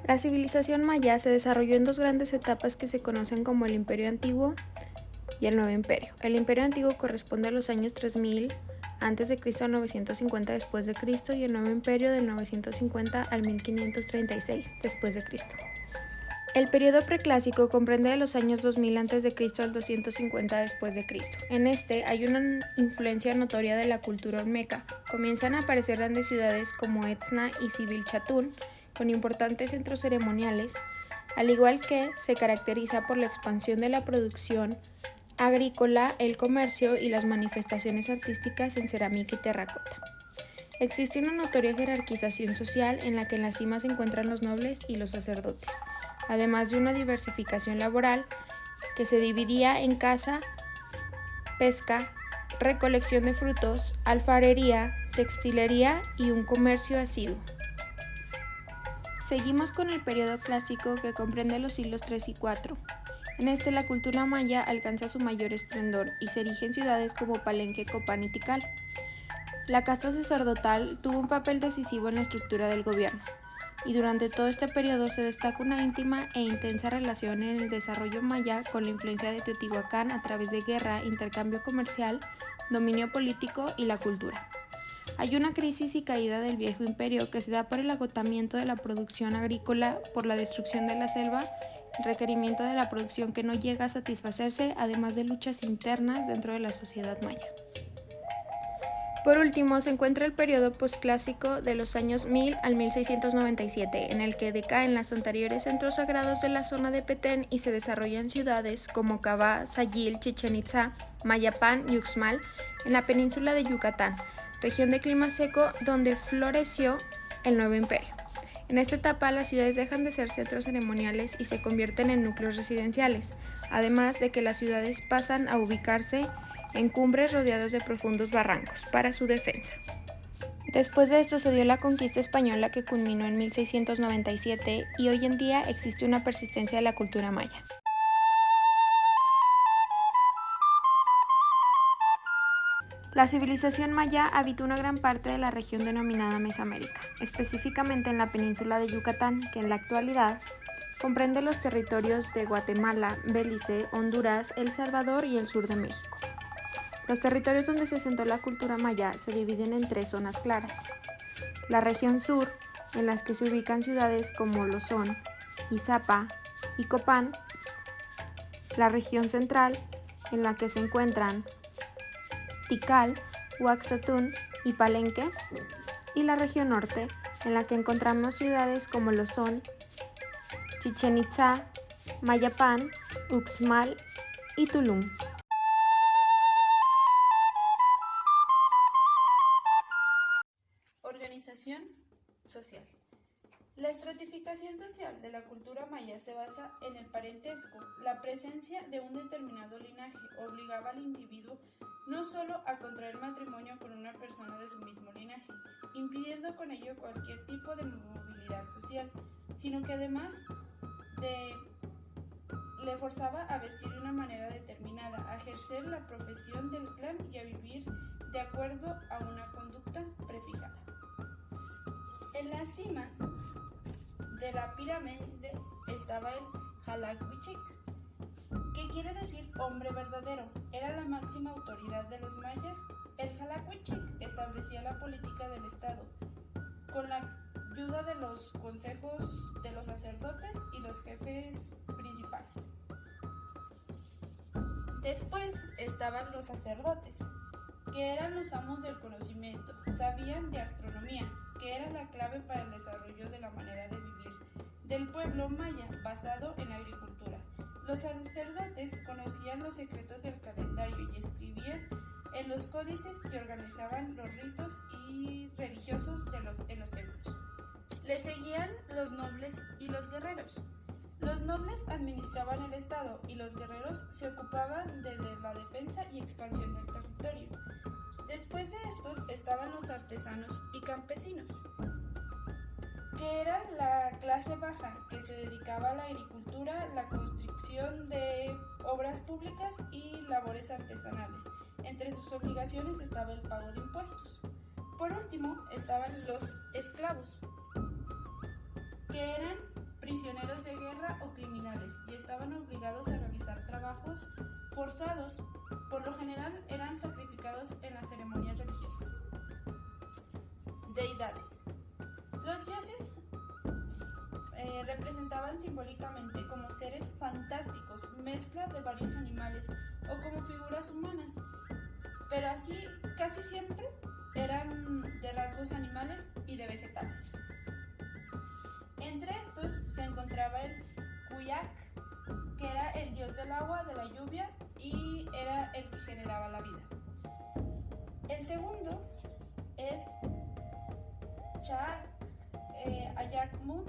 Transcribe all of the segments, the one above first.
La civilización maya se desarrolló en dos grandes etapas que se conocen como el Imperio Antiguo y el Nuevo Imperio. El Imperio Antiguo corresponde a los años 3000 a.C. al 950 después de Cristo y el Nuevo Imperio del 950 al 1536 después de Cristo. El periodo preclásico comprende de los años 2000 a.C. al 250 después de Cristo. En este hay una influencia notoria de la cultura olmeca. Comienzan a aparecer grandes ciudades como Etzna y Sibil Chatun, con importantes centros ceremoniales, al igual que se caracteriza por la expansión de la producción agrícola, el comercio y las manifestaciones artísticas en cerámica y terracota. Existe una notoria jerarquización social en la que en la cima se encuentran los nobles y los sacerdotes, además de una diversificación laboral que se dividía en caza, pesca, recolección de frutos, alfarería, textilería y un comercio asiduo. Seguimos con el periodo clásico que comprende los siglos III y IV. En este la cultura maya alcanza su mayor esplendor y se erigen ciudades como Palenque, Copán y Tikal. La casta sacerdotal tuvo un papel decisivo en la estructura del gobierno, y durante todo este periodo se destaca una íntima e intensa relación en el desarrollo maya con la influencia de Teotihuacán a través de guerra, intercambio comercial, dominio político y la cultura. Hay una crisis y caída del viejo imperio que se da por el agotamiento de la producción agrícola, por la destrucción de la selva, el requerimiento de la producción que no llega a satisfacerse, además de luchas internas dentro de la sociedad maya. Por último, se encuentra el periodo posclásico de los años 1000 al 1697, en el que decaen los anteriores centros sagrados de la zona de Petén y se desarrollan ciudades como Cabá, Sayil, Chichén Itzá, Mayapán y Uxmal en la península de Yucatán, región de clima seco donde floreció el Nuevo Imperio. En esta etapa las ciudades dejan de ser centros ceremoniales y se convierten en núcleos residenciales, además de que las ciudades pasan a ubicarse en cumbres rodeados de profundos barrancos para su defensa. Después de esto se dio la conquista española que culminó en 1697 y hoy en día existe una persistencia de la cultura maya. La civilización maya habita una gran parte de la región denominada Mesoamérica, específicamente en la península de Yucatán, que en la actualidad comprende los territorios de Guatemala, Belice, Honduras, El Salvador y el sur de México. Los territorios donde se asentó la cultura maya se dividen en tres zonas claras. La región sur, en las que se ubican ciudades como lo son Izapa y Copán. La región central, en la que se encuentran Tikal, Uaxatún y Palenque, y la región norte, en la que encontramos ciudades como lo son Chichén Itzá, Mayapán, Uxmal y Tulum. Organización social. La estratificación social de la cultura maya se basa en el parentesco. La presencia de un determinado linaje obligaba al individuo no solo a contraer matrimonio con una persona de su mismo linaje, impidiendo con ello cualquier tipo de movilidad social, sino que además le forzaba a vestir de una manera determinada, a ejercer la profesión del clan y a vivir de acuerdo a una conducta prefijada. En la cima de la pirámide estaba el Xalakwichik, que quiere decir hombre verdadero. Era la máxima autoridad de los mayas. El Xalakwichik establecía la política del Estado con la ayuda de los consejos de los sacerdotes y los jefes principales. Después estaban los sacerdotes, que eran los amos del conocimiento, sabían de astronomía, que era la clave para el desarrollo de la manera de vivir del pueblo maya basado en la agricultura. Los sacerdotes conocían los secretos del calendario y escribían en los códices que organizaban los ritos y religiosos en los templos. Le seguían los nobles y los guerreros. Los nobles administraban el Estado y los guerreros se ocupaban de la defensa y expansión del territorio. Después de estos estaban los artesanos y campesinos, que eran la clase baja que se dedicaba a la agricultura, la construcción de obras públicas y labores artesanales. Entre sus obligaciones estaba el pago de impuestos. Por último estaban los esclavos, que eran prisioneros de guerra o criminales y estaban obligados a realizar trabajos forzados. Por lo general eran sacrificados en las ceremonias religiosas. Deidades. Los dioses representaban simbólicamente como seres fantásticos, mezcla de varios animales o como figuras humanas, pero así casi siempre eran de rasgos animales y de vegetales. Entre estos se encontraba el Kuyak, que era el dios del agua, de la lluvia y era el que generaba la vida. El segundo es Ayakmun,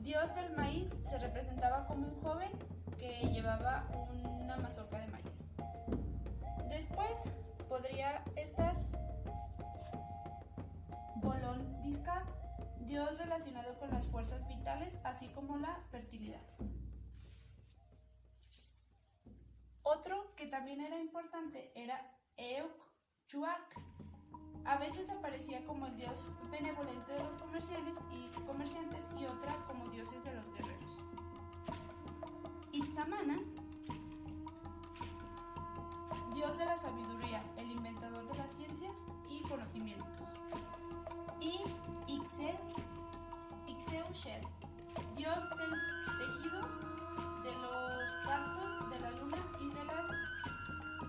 dios del maíz. Se representaba como un joven que llevaba una mazorca de maíz. Después podría estar Bolon Diskak, dios relacionado con las fuerzas vitales, así como la fertilidad. Otro que también era importante era Euk Chuak. A veces aparecía como el dios benevolente de los comerciantes y otra como dioses de los guerreros. Itzamana, dios de la sabiduría, el inventador de la ciencia y conocimientos. Y Ixeushel, dios del tejido, de los partos, de la luna y de las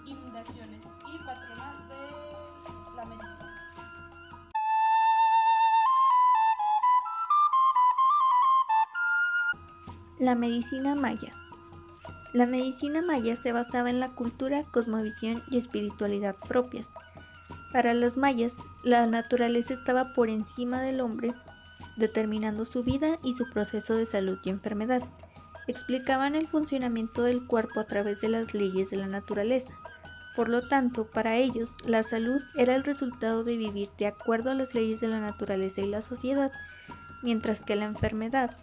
inundaciones, y patrona de la medicina. La medicina maya. La medicina maya se basaba en la cultura, cosmovisión y espiritualidad propias. Para los mayas, la naturaleza estaba por encima del hombre, determinando su vida y su proceso de salud y enfermedad. Explicaban el funcionamiento del cuerpo a través de las leyes de la naturaleza. Por lo tanto, para ellos, la salud era el resultado de vivir de acuerdo a las leyes de la naturaleza y la sociedad, mientras que la enfermedad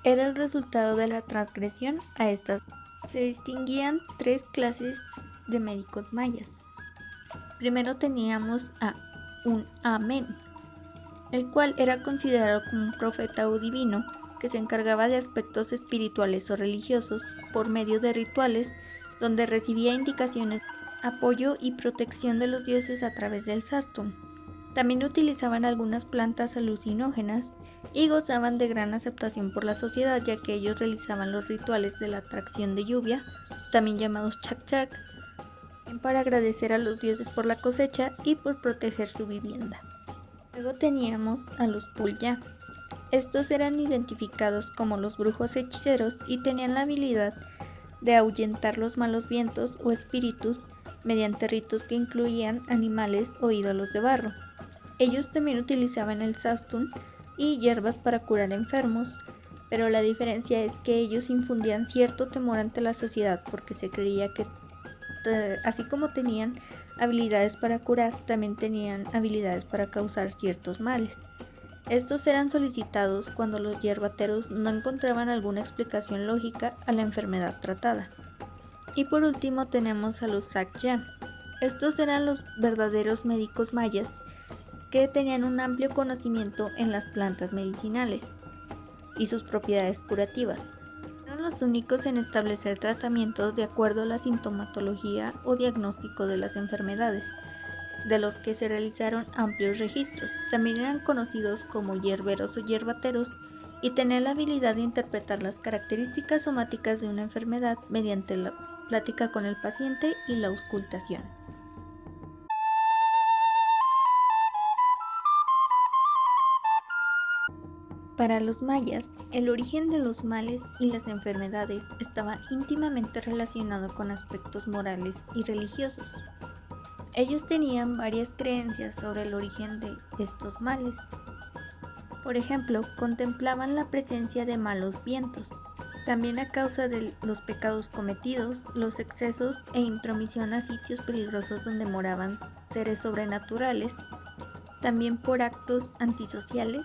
era el resultado de la transgresión a estas. Se distinguían tres clases de médicos mayas. Primero teníamos a un Amén, el cual era considerado como un profeta o divino que se encargaba de aspectos espirituales o religiosos por medio de rituales donde recibía indicaciones, apoyo y protección de los dioses a través del Sastun. También utilizaban algunas plantas alucinógenas y gozaban de gran aceptación por la sociedad, ya que ellos realizaban los rituales de la atracción de lluvia, también llamados Chak-Chak, para agradecer a los dioses por la cosecha y por proteger su vivienda. Luego teníamos a los Pulya. Estos eran identificados como los brujos hechiceros y tenían la habilidad de ahuyentar los malos vientos o espíritus mediante ritos que incluían animales o ídolos de barro. Ellos también utilizaban el Sastun y hierbas para curar enfermos, pero la diferencia es que ellos infundían cierto temor ante la sociedad porque se creía que así como tenían habilidades para curar, también tenían habilidades para causar ciertos males. Estos eran solicitados cuando los hierbateros no encontraban alguna explicación lógica a la enfermedad tratada. Y por último tenemos a los Sakyan. Estos eran los verdaderos médicos mayas que tenían un amplio conocimiento en las plantas medicinales y sus propiedades curativas. Eran los únicos en establecer tratamientos de acuerdo a la sintomatología o diagnóstico de las enfermedades, de los que se realizaron amplios registros. También eran conocidos como hierberos o hierbateros y tenían la habilidad de interpretar las características somáticas de una enfermedad mediante la plática con el paciente y la auscultación. Para los mayas, el origen de los males y las enfermedades estaba íntimamente relacionado con aspectos morales y religiosos. Ellos tenían varias creencias sobre el origen de estos males. Por ejemplo, contemplaban la presencia de malos vientos, también a causa de los pecados cometidos, los excesos e intromisión a sitios peligrosos donde moraban seres sobrenaturales, también por actos antisociales,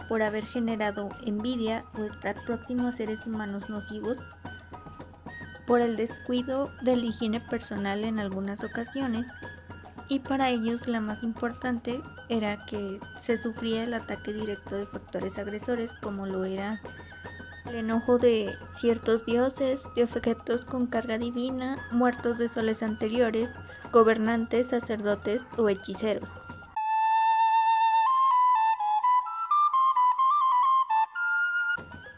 por haber generado envidia o estar próximo a seres humanos nocivos, por el descuido de la higiene personal en algunas ocasiones, y para ellos la más importante era que se sufría el ataque directo de factores agresores como lo era el enojo de ciertos dioses, de objetos con carga divina, muertos de soles anteriores, gobernantes, sacerdotes o hechiceros.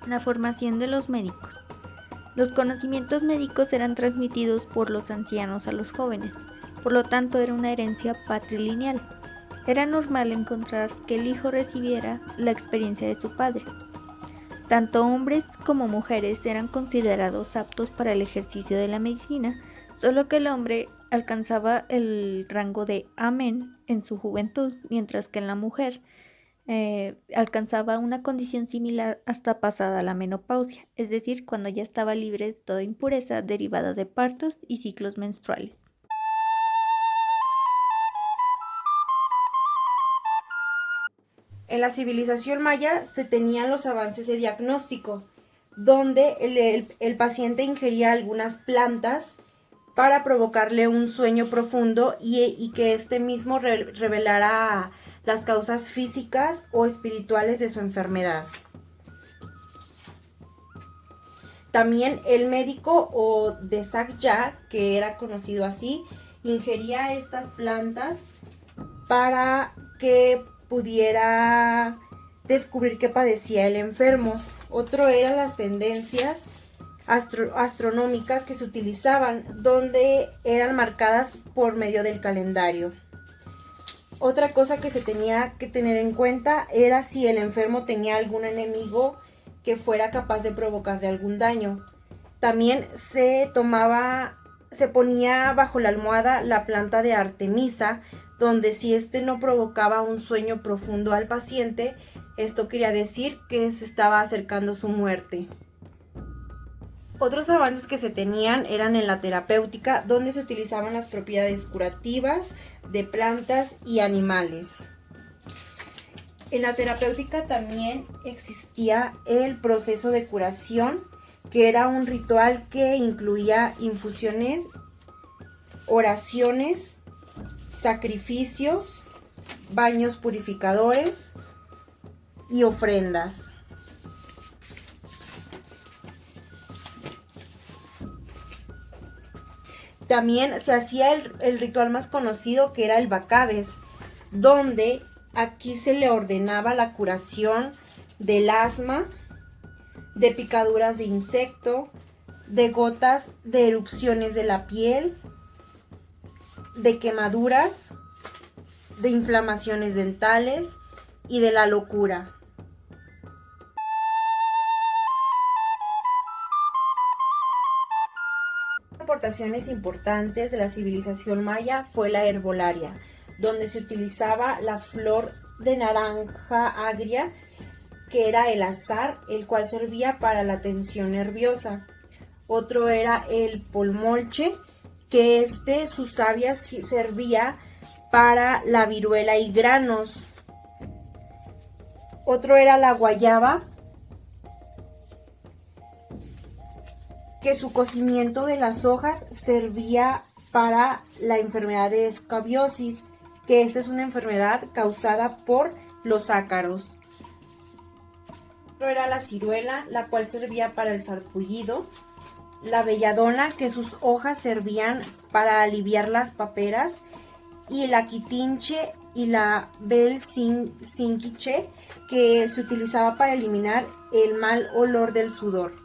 La formación de los médicos. Los conocimientos médicos eran transmitidos por los ancianos a los jóvenes, por lo tanto era una herencia patrilineal. Era normal encontrar que el hijo recibiera la experiencia de su padre. Tanto hombres como mujeres eran considerados aptos para el ejercicio de la medicina, solo que el hombre alcanzaba el rango de amén en su juventud, mientras que la mujer alcanzaba una condición similar hasta pasada la menopausia, es decir, cuando ya estaba libre de toda impureza derivada de partos y ciclos menstruales. En la civilización maya se tenían los avances de diagnóstico, donde el paciente ingería algunas plantas para provocarle un sueño profundo y que este mismo revelara las causas físicas o espirituales de su enfermedad. También el médico o desagya, que era conocido así, ingería estas plantas para que pudiera descubrir qué padecía el enfermo. Otro eran las tendencias astronómicas que se utilizaban, donde eran marcadas por medio del calendario. Otra cosa que se tenía que tener en cuenta era si el enfermo tenía algún enemigo que fuera capaz de provocarle algún daño. También se ponía bajo la almohada la planta de Artemisa, donde si este no provocaba un sueño profundo al paciente, esto quería decir que se estaba acercando su muerte. Otros avances que se tenían eran en la terapéutica, donde se utilizaban las propiedades curativas de plantas y animales. En la terapéutica también existía el proceso de curación, que era un ritual que incluía infusiones, oraciones, sacrificios, baños purificadores y ofrendas. También se hacía el ritual más conocido, que era el Bacabes, donde aquí se le ordenaba la curación del asma, de picaduras de insecto, de gotas de erupciones de la piel, de quemaduras, de inflamaciones dentales y de la locura. Aportaciones importantes de la civilización maya fue la herbolaria, donde se utilizaba la flor de naranja agria, que era el azar, el cual servía para la tensión nerviosa. Otro era el polmolche, que su savia servía para la viruela y granos. Otro era la guayaba, que su cocimiento de las hojas servía para la enfermedad de escabiosis, que esta es una enfermedad causada por los ácaros. Otro era la ciruela, la cual servía para el sarpullido. La belladona, que sus hojas servían para aliviar las paperas. Y la quitinche y la belsinquiche, que se utilizaba para eliminar el mal olor del sudor.